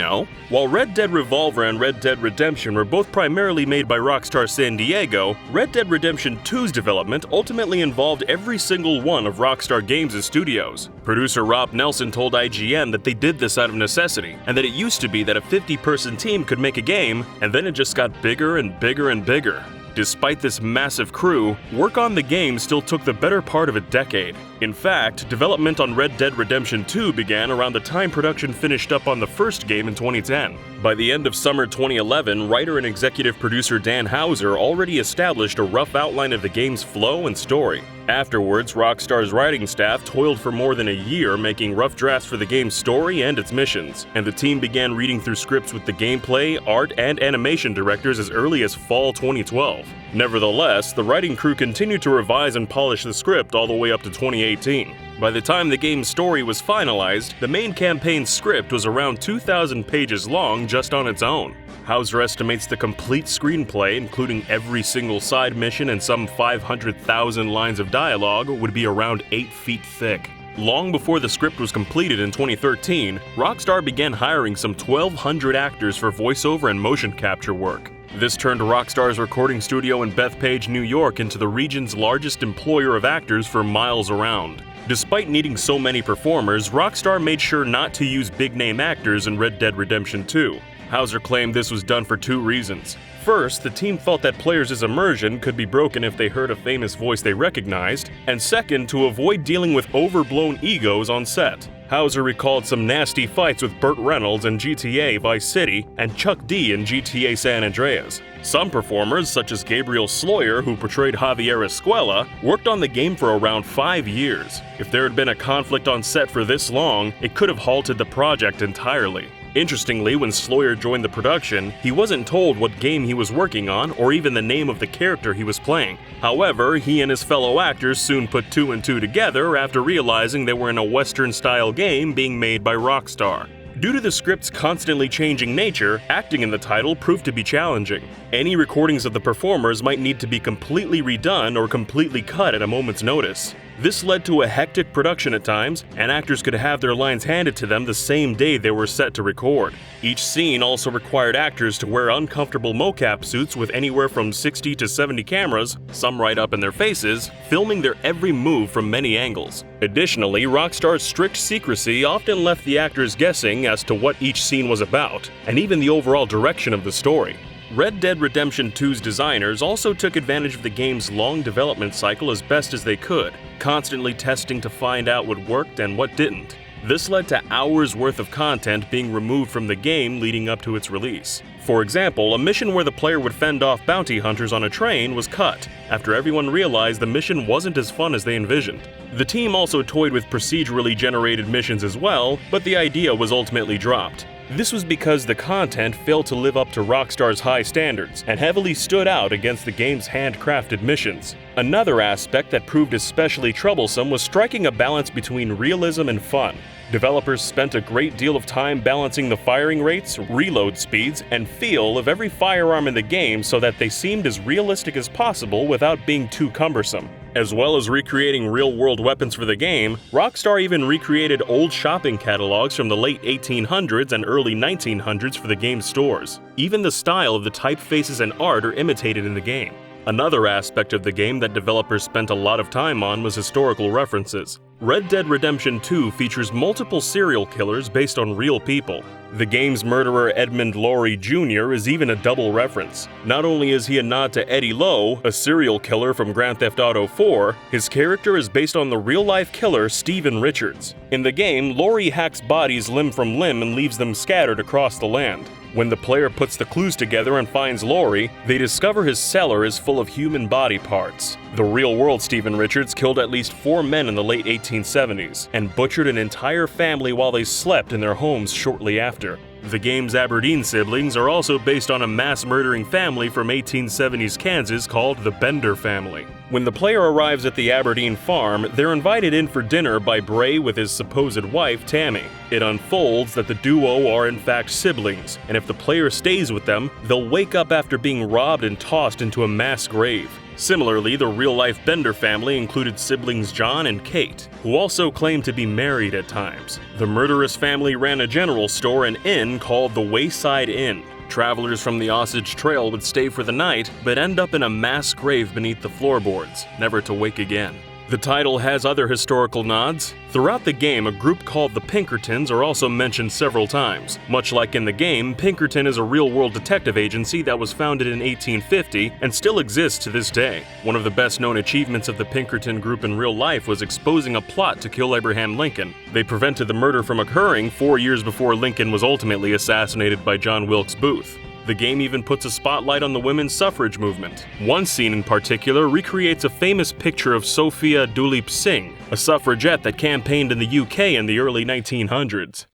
know? While Red Dead Revolver and Red Dead Redemption were both primarily made by Rockstar San Diego, Red Dead Redemption 2's development ultimately involved every single one of Rockstar Games' studios. Producer Rob Nelson told IGN that they did this out of necessity, and that it used to be that a 50-person team could make a game, and then it just got bigger and bigger and bigger. Despite this massive crew, work on the game still took the better part of a decade. In fact, development on Red Dead Redemption 2 began around the time production finished up on the first game in 2010. By the end of summer 2011, writer and executive producer Dan Houser already established a rough outline of the game's flow and story. Afterwards, Rockstar's writing staff toiled for more than a year making rough drafts for the game's story and its missions, and the team began reading through scripts with the gameplay, art, and animation directors as early as fall 2012. Nevertheless, the writing crew continued to revise and polish the script all the way up to 2018. By the time the game's story was finalized, the main campaign script was around 2,000 pages long just on its own. Houser estimates the complete screenplay, including every single side mission and some 500,000 lines of dialogue, would be around 8 feet thick. Long before the script was completed in 2013, Rockstar began hiring some 1,200 actors for voiceover and motion capture work. This turned Rockstar's recording studio in Bethpage, New York into the region's largest employer of actors for miles around. Despite needing so many performers, Rockstar made sure not to use big-name actors in Red Dead Redemption 2. Houser claimed this was done for 2 reasons. First, the team felt that players' immersion could be broken if they heard a famous voice they recognized, and second, to avoid dealing with overblown egos on set. Houser recalled some nasty fights with Burt Reynolds in GTA Vice City and Chuck D in GTA San Andreas. Some performers, such as Gabriel Sloyer, who portrayed Javier Escuela, worked on the game for around 5 years. If there had been a conflict on set for this long, it could have halted the project entirely. Interestingly, when Sloyer joined the production, he wasn't told what game he was working on or even the name of the character he was playing. However, he and his fellow actors soon put 2 and 2 together after realizing they were in a Western-style game being made by Rockstar. Due to the script's constantly changing nature, acting in the title proved to be challenging. Any recordings of the performers might need to be completely redone or completely cut at a moment's notice. This led to a hectic production at times, and actors could have their lines handed to them the same day they were set to record. Each scene also required actors to wear uncomfortable mocap suits with anywhere from 60 to 70 cameras, some right up in their faces, filming their every move from many angles. Additionally, Rockstar's strict secrecy often left the actors guessing as to what each scene was about, and even the overall direction of the story. Red Dead Redemption 2's designers also took advantage of the game's long development cycle as best as they could, constantly testing to find out what worked and what didn't. This led to hours worth of content being removed from the game leading up to its release. For example, a mission where the player would fend off bounty hunters on a train was cut, after everyone realized the mission wasn't as fun as they envisioned. The team also toyed with procedurally generated missions as well, but the idea was ultimately dropped. This was because the content failed to live up to Rockstar's high standards and heavily stood out against the game's handcrafted missions. Another aspect that proved especially troublesome was striking a balance between realism and fun. Developers spent a great deal of time balancing the firing rates, reload speeds, and feel of every firearm in the game so that they seemed as realistic as possible without being too cumbersome. As well as recreating real-world weapons for the game, Rockstar even recreated old shopping catalogs from the late 1800s and early 1900s for the game's stores. Even the style of the typefaces and art are imitated in the game. Another aspect of the game that developers spent a lot of time on was historical references. Red Dead Redemption 2 features multiple serial killers based on real people. The game's murderer Edmund Laurie Jr. is even a double reference. Not only is he a nod to Eddie Lowe, a serial killer from Grand Theft Auto 4, his character is based on the real-life killer Steven Richards. In the game, Laurie hacks bodies limb from limb and leaves them scattered across the land. When the player puts the clues together and finds Laurie, they discover his cellar is full of human body parts. The real-world Steven Richards killed at least 4 men in the late 1870s, and butchered an entire family while they slept in their homes shortly after. The game's Aberdeen siblings are also based on a mass-murdering family from 1870s Kansas called the Bender family. When the player arrives at the Aberdeen farm, they're invited in for dinner by Bray with his supposed wife, Tammy. It unfolds that the duo are in fact siblings, and if the player stays with them, they'll wake up after being robbed and tossed into a mass grave. Similarly, the real-life Bender family included siblings John and Kate, who also claimed to be married at times. The murderous family ran a general store and inn called the Wayside Inn. Travelers from the Osage Trail would stay for the night, but end up in a mass grave beneath the floorboards, never to wake again. The title has other historical nods. Throughout the game, a group called the Pinkertons are also mentioned several times. Much like in the game, Pinkerton is a real-world detective agency that was founded in 1850 and still exists to this day. One of the best-known achievements of the Pinkerton group in real life was exposing a plot to kill Abraham Lincoln. They prevented the murder from occurring 4 years before Lincoln was ultimately assassinated by John Wilkes Booth. The game even puts a spotlight on the women's suffrage movement. One scene in particular recreates a famous picture of Sophia Dulip Singh, a suffragette that campaigned in the UK in the early 1900s.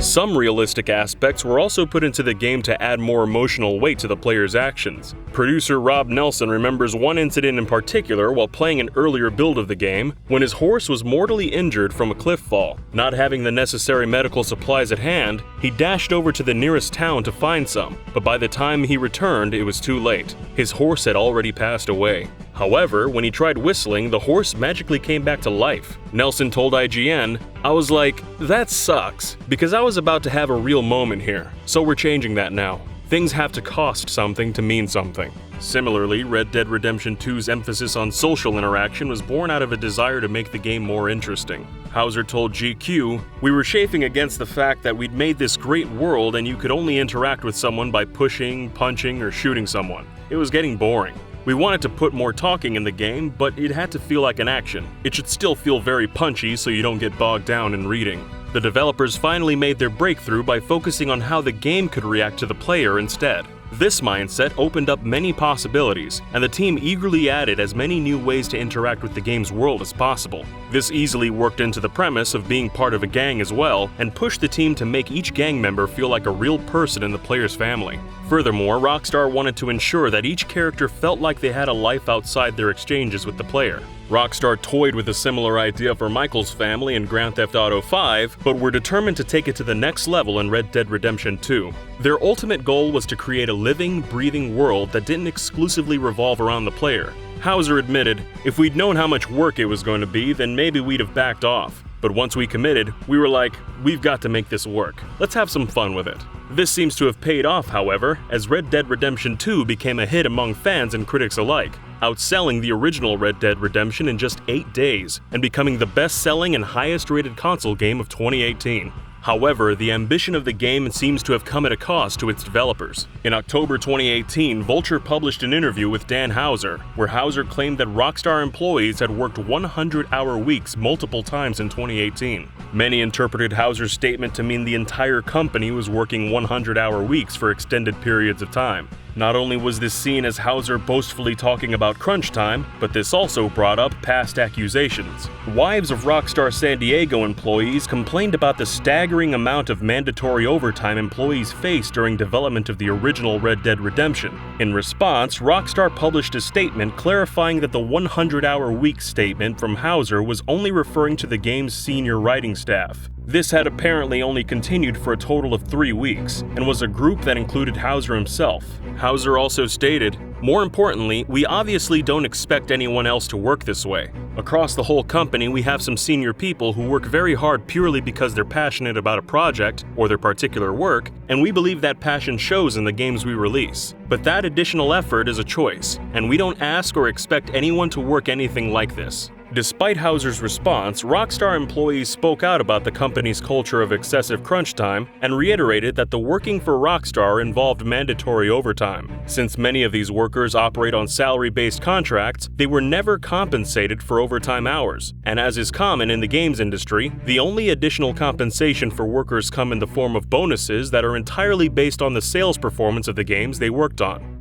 Some realistic aspects were also put into the game to add more emotional weight to the player's actions. Producer Rob Nelson remembers one incident in particular while playing an earlier build of the game, when his horse was mortally injured from a cliff fall. Not having the necessary medical supplies at hand, he dashed over to the nearest town to find some, but by the time he returned, it was too late. His horse had already passed away. However, when he tried whistling, the horse magically came back to life. Nelson told IGN, "I was like, that sucks, because I was about to have a real moment here, so we're changing that now. Things have to cost something to mean something." Similarly, Red Dead Redemption 2's emphasis on social interaction was born out of a desire to make the game more interesting. Hauser told GQ, "We were chafing against the fact that we'd made this great world and you could only interact with someone by pushing, punching, or shooting someone. It was getting boring. We wanted to put more talking in the game, but it had to feel like an action. It should still feel very punchy so you don't get bogged down in reading." The developers finally made their breakthrough by focusing on how the game could react to the player instead. This mindset opened up many possibilities, and the team eagerly added as many new ways to interact with the game's world as possible. This easily worked into the premise of being part of a gang as well, and pushed the team to make each gang member feel like a real person in the player's family. Furthermore, Rockstar wanted to ensure that each character felt like they had a life outside their exchanges with the player. Rockstar toyed with a similar idea for Michael's family in Grand Theft Auto 5, but were determined to take it to the next level in Red Dead Redemption 2. Their ultimate goal was to create a living, breathing world that didn't exclusively revolve around the player. Hauser admitted, "If we'd known how much work it was going to be, then maybe we'd have backed off. But once we committed, we were like, we've got to make this work. Let's have some fun with it." This seems to have paid off, however, as Red Dead Redemption 2 became a hit among fans and critics alike, outselling the original Red Dead Redemption in just 8 days, and becoming the best-selling and highest-rated console game of 2018. However, the ambition of the game seems to have come at a cost to its developers. In October 2018, Vulture published an interview with Dan Hauser, where Hauser claimed that Rockstar employees had worked 100-hour weeks multiple times in 2018. Many interpreted Hauser's statement to mean the entire company was working 100-hour weeks for extended periods of time. Not only was this seen as Hauser boastfully talking about crunch time, but this also brought up past accusations. Wives of Rockstar San Diego employees complained about the staggering amount of mandatory overtime employees faced during development of the original Red Dead Redemption. In response, Rockstar published a statement clarifying that the 100-hour week statement from Hauser was only referring to the game's senior writing staff. This had apparently only continued for a total of 3 weeks, and was a group that included Hauser himself. Hauser also stated, "More importantly, we obviously don't expect anyone else to work this way. Across the whole company, we have some senior people who work very hard purely because they're passionate about a project or their particular work, and we believe that passion shows in the games we release. But that additional effort is a choice, and we don't ask or expect anyone to work anything like this." Despite Hauser's response, Rockstar employees spoke out about the company's culture of excessive crunch time and reiterated that the working for Rockstar involved mandatory overtime. Since many of these workers operate on salary-based contracts, they were never compensated for overtime hours, and as is common in the games industry, the only additional compensation for workers come in the form of bonuses that are entirely based on the sales performance of the games they worked on.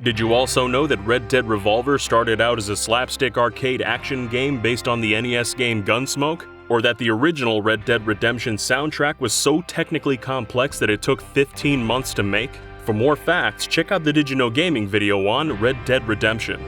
Did you also know that Red Dead Revolver started out as a slapstick arcade action game based on the NES game Gunsmoke? Or that the original Red Dead Redemption soundtrack was so technically complex that it took 15 months to make? For more facts, check out the DidYouKnowGaming video on Red Dead Redemption.